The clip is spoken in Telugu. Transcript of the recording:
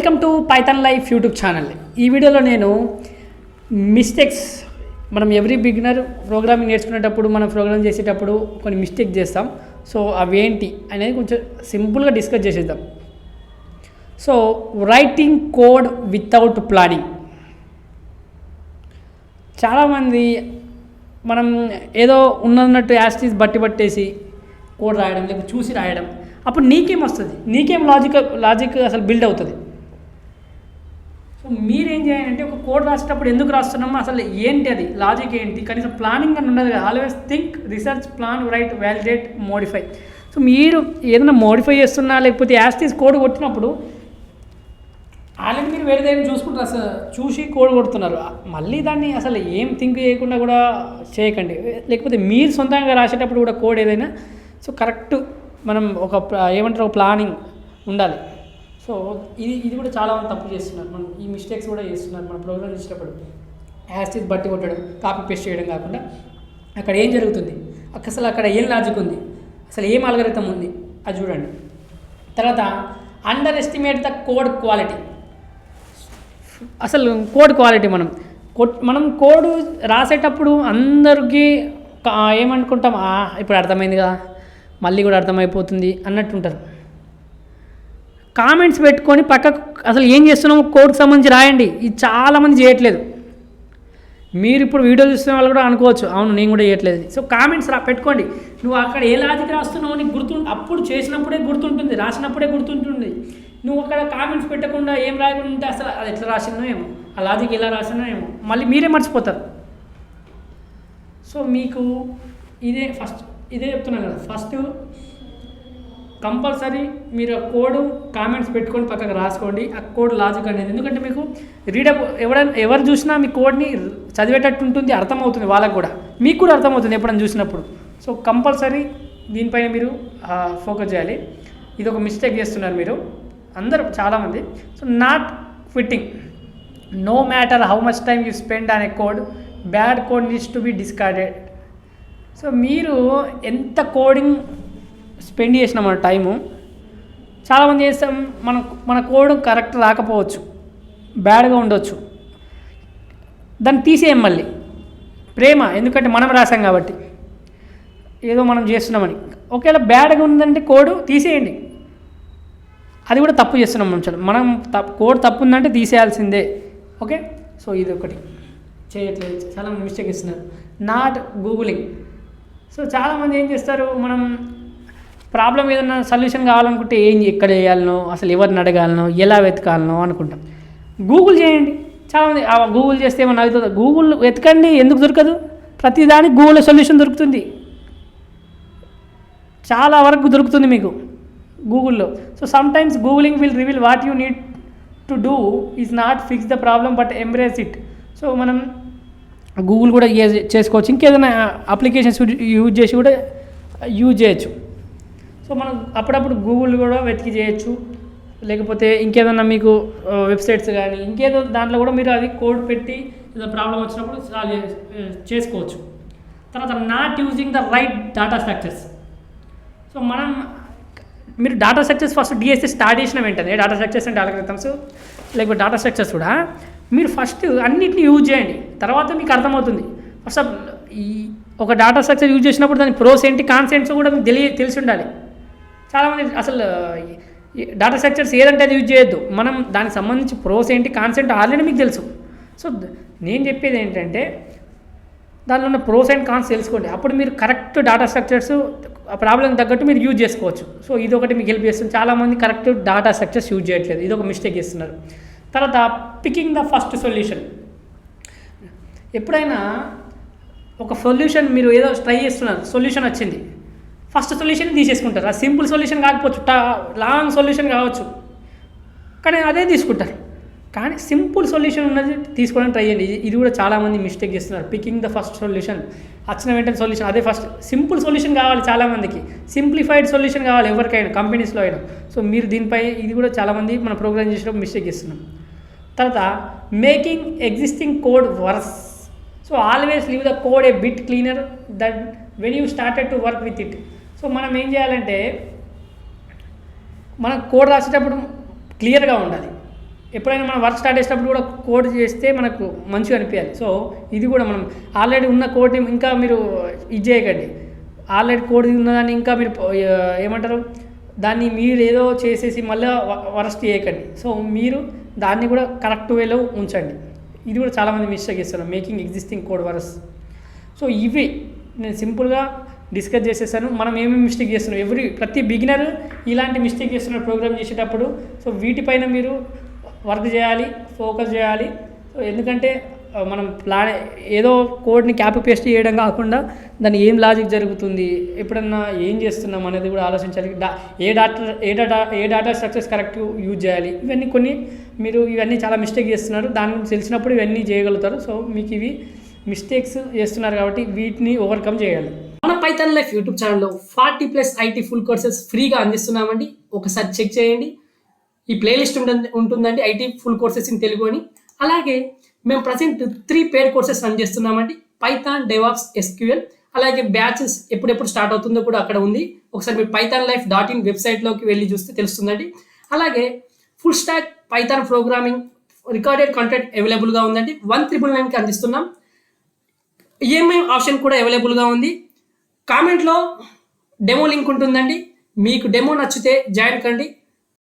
Welcome to Python life YouTube channel. ఈ వీడియోలో నేను మిస్టేక్స్, మనం ఎవ్రీ బిగినర్ ప్రోగ్రామింగ్ నేర్చుకునేటప్పుడు, మనం ప్రోగ్రామ్ చేసేటప్పుడు కొన్ని మిస్టేక్ చేస్తాం. సో అవేంటి అనేది కొంచెం సింపుల్గా డిస్కస్ చేసేద్దాం. So writing code without planning. చాలామంది మనం ఏదో ఉన్నట్టు యాస్టీస్ బట్టేసి కోడ్ రాయడం, లేకపోతే చూసి రాయడం, అప్పుడు నీకేం వస్తుంది, నీకేం లాజిక్ అసలు బిల్డ్ అవుతుంది. సో మీరేం చేయాలంటే ఒక కోడ్ రాసేటప్పుడు ఎందుకు రాస్తున్నామో, అసలు ఏంటి అది లాజిక్ ఏంటి, కనీసం ప్లానింగ్ అని ఉండదు కదా. Always think, research, plan, right, validate, modify. So మీరు ఏదైనా మోడిఫై చేస్తున్నా, లేకపోతే యాస్టీస్ కోడ్ కొట్టినప్పుడు ఆల్రెడీ మీరు వేరే దగ్గర చూసుకుంటారు, అసలు చూసి కోడ్ కొడుతున్నారు. మళ్ళీ దాన్ని అసలు ఏం థింక్ చేయకుండా కూడా చేయకండి. లేకపోతే మీరు సొంతంగా రాసేటప్పుడు కూడా కోడ్ ఏదైనా సో కరెక్ట్ మనం ఏమంటారు ఒక ప్లానింగ్ ఉండాలి. సో ఇది కూడా చాలామంది తప్పు చేస్తున్నారు. మనం ఈ మిస్టేక్స్ కూడా చేస్తున్నారు. మనం ప్రోగ్రామ్ చేసేటప్పుడు యాస్టీస్ బట్టి కొట్టడం, కాపీ పేస్ట్ చేయడం కాకుండా అక్కడ ఏం జరుగుతుంది, అసలు అక్కడ ఏం లాజిక్ ఉంది, అసలు ఏం అల్గోరిథం ఉంది అది చూడండి. తర్వాత under estimate the code quality. అసలు కోడ్ క్వాలిటీ మనం కోడ్ రాసేటప్పుడు అందరికీ ఏమనుకుంటాం, ఇప్పుడు అర్థమైంది కదా, మళ్ళీ కూడా అర్థమైపోతుంది అన్నట్టుంటారు. కామెంట్స్ పెట్టుకొని పక్కకు అసలు ఏం చేస్తున్నామో కోడ్కి సంబంధించి రాయండి. ఇది చాలామంది చేయట్లేదు. మీరు ఇప్పుడు వీడియో చూస్తున్న వాళ్ళు కూడా అనుకోవచ్చు, అవును నేను కూడా చేయట్లేదు. సో కామెంట్స్ పెట్టుకోండి. నువ్వు అక్కడ ఏ లాజిక్ రాస్తున్నావు నీకు అప్పుడు చేసినప్పుడే గుర్తుంటుంది, రాసినప్పుడే గుర్తుంటుంది. నువ్వు అక్కడ కామెంట్స్ పెట్టకుండా ఏం రాయకుండా ఉంటే అసలు అది ఎట్లా రాసినో ఏమో, ఆ లాజిక్ ఎలా రాసినో ఏమో, మళ్ళీ మీరే మర్చిపోతారు. సో మీకు ఇదే చెప్తున్నాను కదా, ఫస్ట్ కంపల్సరీ మీరు ఆ కోడ్ కామెంట్స్ పెట్టుకొని పక్కకు రాసుకోండి, ఆ కోడ్ లాజిక్ అనేది. ఎందుకంటే మీకు రీడప్ ఎవరు చూసినా మీ కోడ్ని చదివేటట్టు ఉంటుంది, అర్థమవుతుంది, వాళ్ళకు కూడా మీకు కూడా అర్థమవుతుంది ఎప్పుడైనా చూసినప్పుడు. సో కంపల్సరీ దీనిపైన మీరు ఫోకస్ చేయాలి. ఇది ఒక మిస్టేక్ చేస్తున్నారు మీరు అందరూ చాలామంది. So not quitting. No matter how much time you spend on a code, bad code needs to be discarded. So మీరు ఎంత కోడింగ్ స్పెండ్ చేసిన మన టైము, చాలామంది చేస్తాం, మన కోడ్ కరెక్ట్ రాకపోవచ్చు, బ్యాడ్గా ఉండొచ్చు, దాన్ని తీసేయం మళ్ళీ. ప్రేమ, ఎందుకంటే మనం రాసాం కాబట్టి, ఏదో మనం చేస్తున్నామని. ఒకవేళ బ్యాడ్గా ఉందంటే కోడ్ తీసేయండి, అది కూడా తప్పు చేస్తున్నాం మనం కోడ్ తప్పు ఉందంటే తీసేయాల్సిందే. ఓకే, సో ఇది ఒకటి చేయట్లేదు, చాలా మిస్టేక్ ఇస్తున్నారు. Not googling. సో చాలామంది ఏం చేస్తారు, మనం ప్రాబ్లం ఏదైనా సొల్యూషన్ కావాలనుకుంటే ఎక్కడ చేయాలనో, అసలు ఎవరిని అడగాలనో, ఎలా వెతకాలనో అనుకుంటాం. గూగుల్ చేయండి. చాలామంది గూగుల్ చేస్తే ఏమన్నా అవుతుంది, గూగుల్ వెతకండి, ఎందుకు దొరకదు? ప్రతిదానికి గూగుల్లో సొల్యూషన్ దొరుకుతుంది, చాలా వరకు దొరుకుతుంది మీకు గూగుల్లో. So sometimes googling will reveal what you need to do is not fix the problem but embrace it. So మనం గూగుల్ కూడా చేసుకోవచ్చు, ఇంకేదైనా అప్లికేషన్స్ యూజ్ చేసి కూడా యూజ్ చేయొచ్చు. సో మనం అప్పుడప్పుడు గూగుల్ కూడా వెతికి చేయొచ్చు, లేకపోతే ఇంకేదన్నా మీకు వెబ్సైట్స్ కానీ ఇంకేదో దాంట్లో కూడా మీరు అది కోడ్ పెట్టి ఏదో ప్రాబ్లం వచ్చినప్పుడు సాల్వ్ చేసుకోవచ్చు. తర్వాత not using the right data structures. So మీరు data structures first DSC start చేసిన వెంటనే, డాటా స్ట్రక్చర్స్ అంటే అల్గోరిథమ్స్ లేకపోతే డాటా స్ట్రక్చర్స్ కూడా మీరు ఫస్ట్ అన్నిటిని యూజ్ చేయండి, తర్వాత మీకు అర్థమవుతుంది. ఫస్ట్ ఈ ఒక డాటా స్ట్రక్చర్ యూజ్ చేసినప్పుడు దాని ప్రోస్ ఏంటి, కాన్సెప్ట్స్ కూడా మీకు తెలిసి ఉండాలి. చాలామంది అసలు డాటా స్ట్రక్చర్స్ ఏదంటే అది యూజ్ చేయొద్దు, మనం దానికి సంబంధించి ప్రోస్ ఏంటి, కాన్సెప్ట్ ఆల్రెడీ మీకు తెలుసు. సో నేను చెప్పేది ఏంటంటే దానిలో ఉన్న ప్రోస్ అండ్ కాన్స్ తెలుసుకోండి, అప్పుడు మీరు కరెక్ట్ డాటా స్ట్రక్చర్స్ ఆ ప్రాబ్లం తగ్గట్టు మీరు యూజ్ చేసుకోవచ్చు. సో ఇది ఒకటి మీకు హెల్ప్ చేస్తుంది. చాలామంది కరెక్ట్ డాటా స్ట్రక్చర్స్ యూజ్ చేయట్లేదు, ఇది ఒక మిస్టేక్ చేస్తున్నారు. తర్వాత పికింగ్ ద ఫస్ట్ సొల్యూషన్. ఎప్పుడైనా ఒక సొల్యూషన్ మీరు ఏదో ట్రై చేస్తున్నారు, సొల్యూషన్ వచ్చింది, ఫస్ట్ సొల్యూషన్ తీసేసుకుంటారు. ఆ సింపుల్ సొల్యూషన్ కాకపోవచ్చు, లాంగ్ సొల్యూషన్ కావచ్చు, కానీ అదే తీసుకుంటారు. కానీ సింపుల్ సొల్యూషన్ ఉన్నది తీసుకోవడానికి ట్రై చేయండి. ఇది కూడా చాలామంది మిస్టేక్ చేస్తున్నారు. పికింగ్ ద ఫస్ట్ సొల్యూషన్, వచ్చిన వెంటనే సొల్యూషన్ అదే ఫస్ట్. సింపుల్ సొల్యూషన్ కావాలి చాలామందికి, సింప్లిఫైడ్ సొల్యూషన్ కావాలి ఎవరికైనా, కంపెనీస్లో అయినా. సో మీరు దీనిపై ఇది కూడా చాలామంది మన ప్రోగ్రామ్ చేసినప్పుడు మిస్టేక్ చేస్తున్నాం. తర్వాత making existing code worse. So always leave the code a bit cleaner that when you started to work with it. So మనం ఏం చేయాలంటే, మనం కోడ్ రాసేటప్పుడు క్లియర్గా ఉండాలి. ఎప్పుడైనా మనం వర్క్ స్టార్ట్ చేసినప్పుడు కూడా కోడ్ చేస్తే మనకు మంచిగా అనిపించాలి. సో ఇది కూడా మనం ఆల్రెడీ ఉన్న కోడ్ని ఇంకా మీరు ఇది చేయకండి. ఆల్రెడీ కోడ్ ఉన్నదాన్ని ఇంకా మీరు ఏమంటారు దాన్ని మీరు ఏదో చేసేసి మళ్ళీ వరస్ట్ చేయకండి. సో మీరు దాన్ని కూడా కరెక్ట్ వేలో ఉంచండి. ఇది కూడా చాలామంది మిస్టేక్ చేస్తున్నారు, మేకింగ్ ఎగ్జిస్టింగ్ కోడ్ వరస్. సో ఇవి నేను సింపుల్గా డిస్కస్ చేసేసాను. మనం ఏమేమి మిస్టేక్ చేస్తున్నాం, ప్రతి బిగినర్ ఇలాంటి మిస్టేక్ చేస్తున్నారు ప్రోగ్రామ్ చేసేటప్పుడు. సో వీటిపైన మీరు వర్క్ చేయాలి, ఫోకస్ చేయాలి. సో ఎందుకంటే మనం ఏదో కోడ్ని కాపీ పేస్ట్ చేయడం కాకుండా దాన్ని ఏం లాజిక్ జరుగుతుంది, ఎప్పుడన్నా ఏం చేస్తున్నాం అనేది కూడా ఆలోచించాలి. ఏ డాటా స్ట్రక్చర్స్ కరెక్ట్ యూజ్ చేయాలి, ఇవన్నీ మీరు ఇవన్నీ చాలా మిస్టేక్ చేస్తున్నారు. దాని గురించి తెలిసినప్పుడు ఇవన్నీ చేయగలుగుతారు. సో మీకు ఇవి మిస్టేక్స్ చేస్తున్నారు కాబట్టి వీటిని ఓవర్కమ్ చేయాలి. మన పైథాన్ లైఫ్ యూట్యూబ్ ఛానల్లో 40+ ఐటీ ఫుల్ కోర్సెస్ ఫ్రీగా అందిస్తున్నామండి. ఒకసారి చెక్ చేయండి. ఈ ప్లేలిస్ట్ ఉంటుందండి IT full courses in Telugu అని. అలాగే మేము ప్రజెంట్ 3 పెయిడ్ కోర్సెస్ రన్ చేస్తున్నామండి. Python, DevOps, SQL. అలాగే బ్యాచెస్ ఎప్పుడెప్పుడు స్టార్ట్ అవుతుందో కూడా అక్కడ ఉంది. ఒకసారి మీరు pythonlife.in వెబ్సైట్లోకి వెళ్ళి చూస్తే తెలుస్తుందండి. అలాగే full stack Python programming recorded content అవైలబుల్గా ఉందండి. 1999కి అందిస్తున్నాం. ఈఎంఐ ఆప్షన్ కూడా అవైలబుల్గా ఉంది. కామెంట్లో డెమో లింక్ ఉంటుందండి. మీకు డెమో నచ్చితే జాయిన్ కండి.